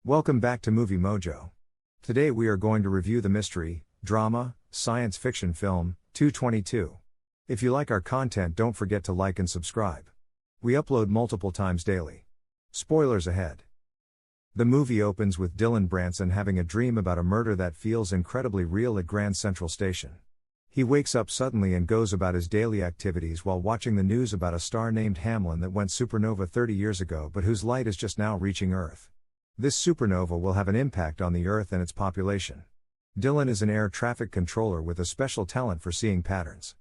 Welcome back to Movie Mojo. Today we are going to review the mystery, drama, science fiction film, 222. If you like our content, don't forget to like and subscribe. We upload multiple times daily. Spoilers ahead. The movie opens with Dylan Branson having a dream about a murder that feels incredibly real at Grand Central Station. He wakes up suddenly and goes about his daily activities while watching the news about a star named Hamlin that went supernova 30 years ago but whose light is just now reaching Earth. This supernova will have an impact on the Earth and its population. Dylan is an air traffic controller with a special talent for seeing patterns.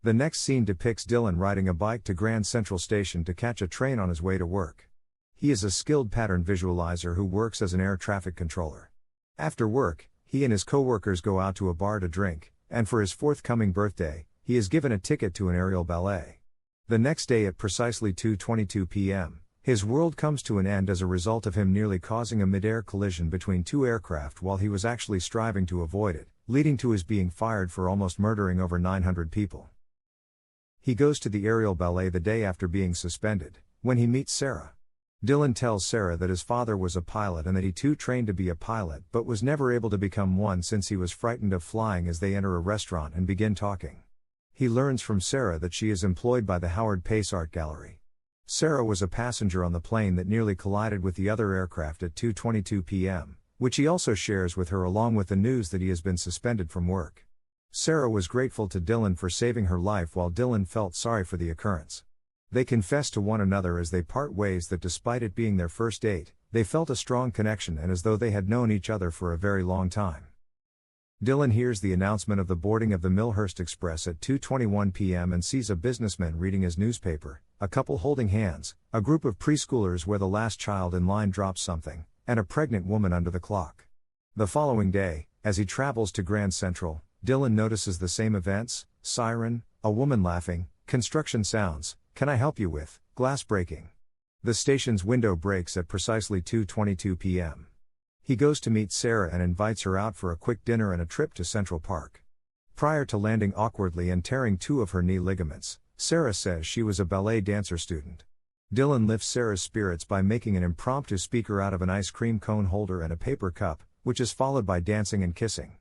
The next scene depicts Dylan riding a bike to Grand Central Station to catch a train on his way to work. He is a skilled pattern visualizer who works as an air traffic controller. After work, he and his co-workers go out to a bar to drink, and for his forthcoming birthday, he is given a ticket to an aerial ballet. The next day at precisely 2:22 p.m., his world comes to an end as a result of him nearly causing a mid-air collision between two aircraft while he was actually striving to avoid it, leading to his being fired for almost murdering over 900 people. He goes to the aerial ballet the day after being suspended, when he meets Sarah. Dylan tells Sarah that his father was a pilot and that he too trained to be a pilot but was never able to become one since he was frightened of flying as they enter a restaurant and begin talking. He learns from Sarah that she is employed by the Howard Pace Art Gallery. Sarah was a passenger on the plane that nearly collided with the other aircraft at 2:22 p.m., which he also shares with her along with the news that he has been suspended from work. Sarah was grateful to Dylan for saving her life while Dylan felt sorry for the occurrence. They confess to one another as they part ways that despite it being their first date, they felt a strong connection and as though they had known each other for a very long time. Dylan hears the announcement of the boarding of the Millhurst Express at 2:21 p.m. and sees a businessman reading his newspaper, a couple holding hands, a group of preschoolers where the last child in line drops something, and a pregnant woman under the clock. The following day, as he travels to Grand Central, Dylan notices the same events: siren, a woman laughing, construction sounds, "Can I help you with?" glass breaking. The station's window breaks at precisely 2:22 p.m. He goes to meet Sarah and invites her out for a quick dinner and a trip to Central Park. Prior to landing awkwardly and tearing two of her knee ligaments, Sarah says she was a ballet dancer student. Dylan lifts Sarah's spirits by making an impromptu speaker out of an ice cream cone holder and a paper cup, which is followed by dancing and kissing.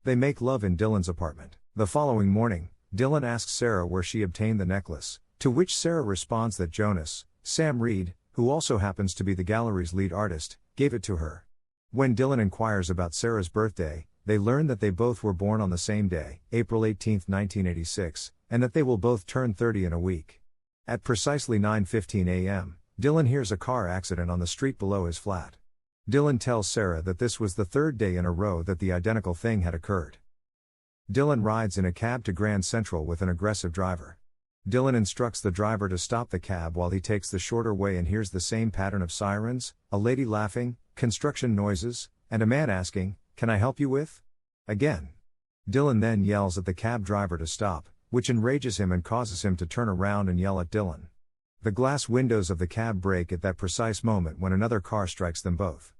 They make love in Dylan's apartment. The following morning, Dylan asks Sarah where she obtained the necklace, to which Sarah responds that Jonas, Sam Reed, who also happens to be the gallery's lead artist, gave it to her. When Dylan inquires about Sarah's birthday, they learn that they both were born on the same day, April 18, 1986, and that they will both turn 30 in a week. At precisely 9:15 a.m., Dylan hears a car accident on the street below his flat. Dylan tells Sarah that this was the third day in a row that the identical thing had occurred. Dylan rides in a cab to Grand Central with an aggressive driver. Dylan instructs the driver to stop the cab while he takes the shorter way and hears the same pattern of sirens, a lady laughing, construction noises, and a man asking, "Can I help you with?" again. Dylan then yells at the cab driver to stop, which enrages him and causes him to turn around and yell at Dylan. The glass windows of the cab break at that precise moment when another car strikes them both.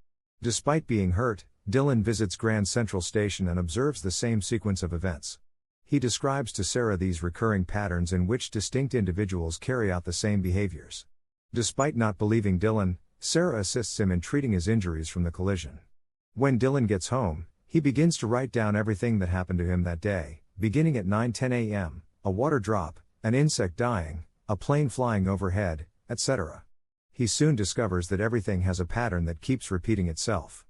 Despite being hurt, Dylan visits Grand Central Station and observes the same sequence of events. He describes to Sarah these recurring patterns in which distinct individuals carry out the same behaviors. Despite not believing Dylan, Sarah assists him in treating his injuries from the collision. When Dylan gets home, he begins to write down everything that happened to him that day, beginning at 9:10 a.m., a water drop, an insect dying, a plane flying overhead, etc. He soon discovers that everything has a pattern that keeps repeating itself.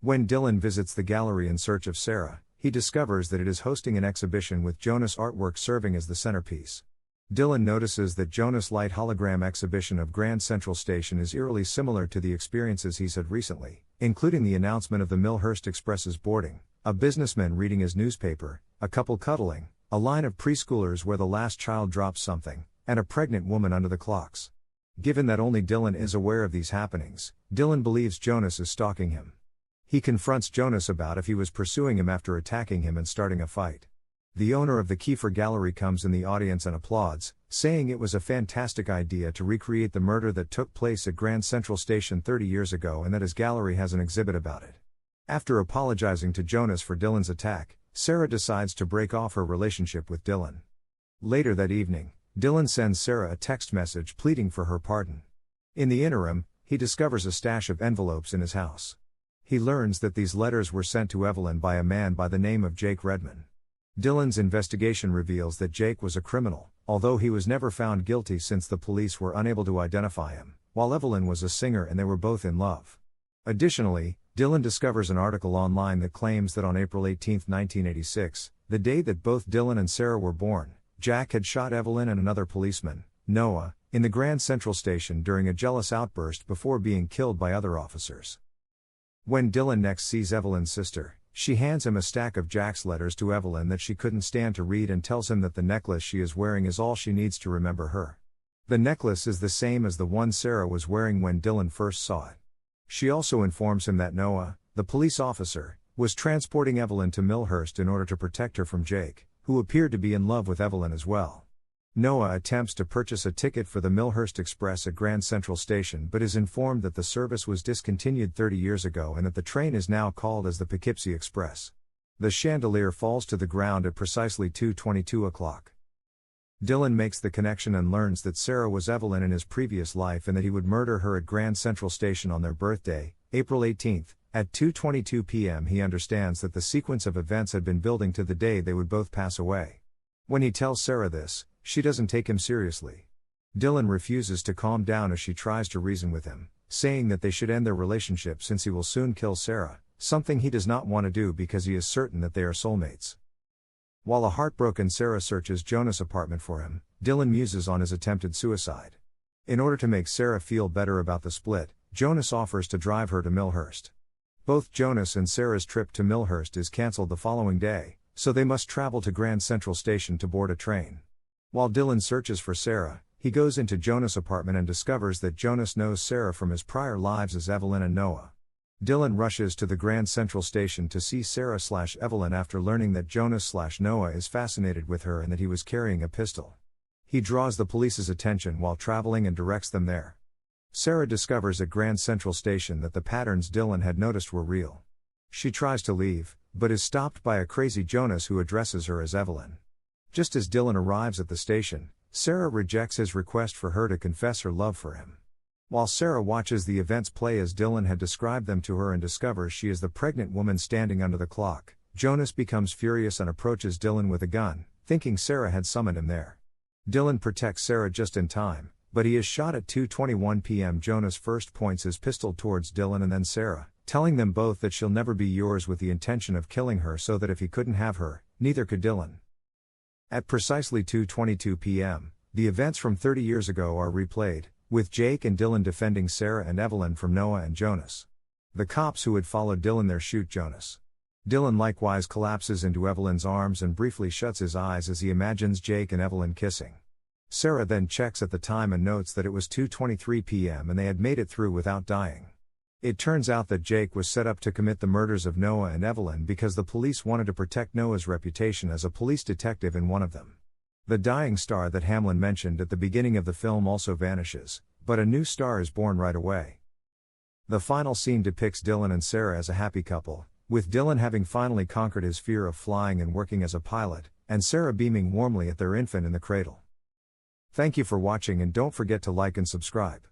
When Dylan visits the gallery in search of Sarah, he discovers that it is hosting an exhibition with Jonas artwork serving as the centerpiece. Dylan notices that Jonas' light hologram exhibition of Grand Central Station is eerily similar to the experiences he's had recently, including the announcement of the Millhurst Express's boarding, a businessman reading his newspaper, a couple cuddling, a line of preschoolers where the last child drops something, and a pregnant woman under the clocks. Given that only Dylan is aware of these happenings, Dylan believes Jonas is stalking him. He confronts Jonas about if he was pursuing him after attacking him and starting a fight. The owner of the Kiefer Gallery comes in the audience and applauds, saying it was a fantastic idea to recreate the murder that took place at Grand Central Station 30 years ago and that his gallery has an exhibit about it. After apologizing to Jonas for Dylan's attack, Sarah decides to break off her relationship with Dylan. Later that evening, Dylan sends Sarah a text message pleading for her pardon. In the interim, he discovers a stash of envelopes in his house. He learns that these letters were sent to Evelyn by a man by the name of Jake Redman. Dylan's investigation reveals that Jake was a criminal, although he was never found guilty since the police were unable to identify him, while Evelyn was a singer and they were both in love. Additionally, Dylan discovers an article online that claims that on April 18, 1986, the day that both Dylan and Sarah were born, Jack had shot Evelyn and another policeman, Noah, in the Grand Central Station during a jealous outburst before being killed by other officers. When Dylan next sees Evelyn's sister, she hands him a stack of Jack's letters to Evelyn that she couldn't stand to read and tells him that the necklace she is wearing is all she needs to remember her. The necklace is the same as the one Sarah was wearing when Dylan first saw it. She also informs him that Noah, the police officer, was transporting Evelyn to Millhurst in order to protect her from Jake, who appeared to be in love with Evelyn as well. Noah attempts to purchase a ticket for the Millhurst Express at Grand Central Station but is informed that the service was discontinued 30 years ago and that the train is now called as the Poughkeepsie Express. The chandelier falls to the ground at precisely 2:22 o'clock. Dylan makes the connection and learns that Sarah was Evelyn in his previous life and that he would murder her at Grand Central Station on their birthday, April 18. At 2:22 p.m. he understands that the sequence of events had been building to the day they would both pass away. When he tells Sarah this, she doesn't take him seriously. Dylan refuses to calm down as she tries to reason with him, saying that they should end their relationship since he will soon kill Sarah, something he does not want to do because he is certain that they are soulmates. While a heartbroken Sarah searches Jonas' apartment for him, Dylan muses on his attempted suicide. In order to make Sarah feel better about the split, Jonas offers to drive her to Millhurst. Both Jonas and Sarah's trip to Millhurst is cancelled the following day, so they must travel to Grand Central Station to board a train. While Dylan searches for Sarah, he goes into Jonas' apartment and discovers that Jonas knows Sarah from his prior lives as Evelyn and Noah. Dylan rushes to the Grand Central Station to see Sarah/Evelyn after learning that Jonas/Noah is fascinated with her and that he was carrying a pistol. He draws the police's attention while traveling and directs them there. Sarah discovers at Grand Central Station that the patterns Dylan had noticed were real. She tries to leave, but is stopped by a crazy Jonas who addresses her as Evelyn. Just as Dylan arrives at the station, Sarah rejects his request for her to confess her love for him. While Sarah watches the events play as Dylan had described them to her and discovers she is the pregnant woman standing under the clock, Jonas becomes furious and approaches Dylan with a gun, thinking Sarah had summoned him there. Dylan protects Sarah just in time, but he is shot at 2:21 p.m. Jonas first points his pistol towards Dylan and then Sarah, telling them both that she'll never be yours with the intention of killing her so that if he couldn't have her, neither could Dylan. At precisely 2:22 p.m., the events from 30 years ago are replayed, with Jake and Dylan defending Sarah and Evelyn from Noah and Jonas. The cops who had followed Dylan there shoot Jonas. Dylan likewise collapses into Evelyn's arms and briefly shuts his eyes as he imagines Jake and Evelyn kissing. Sarah then checks at the time and notes that it was 2:23 p.m. and they had made it through without dying. It turns out that Jake was set up to commit the murders of Noah and Evelyn because the police wanted to protect Noah's reputation as a police detective in one of them. The dying star that Hamlin mentioned at the beginning of the film also vanishes, but a new star is born right away. The final scene depicts Dylan and Sarah as a happy couple, with Dylan having finally conquered his fear of flying and working as a pilot, and Sarah beaming warmly at their infant in the cradle. Thank you for watching and don't forget to like and subscribe.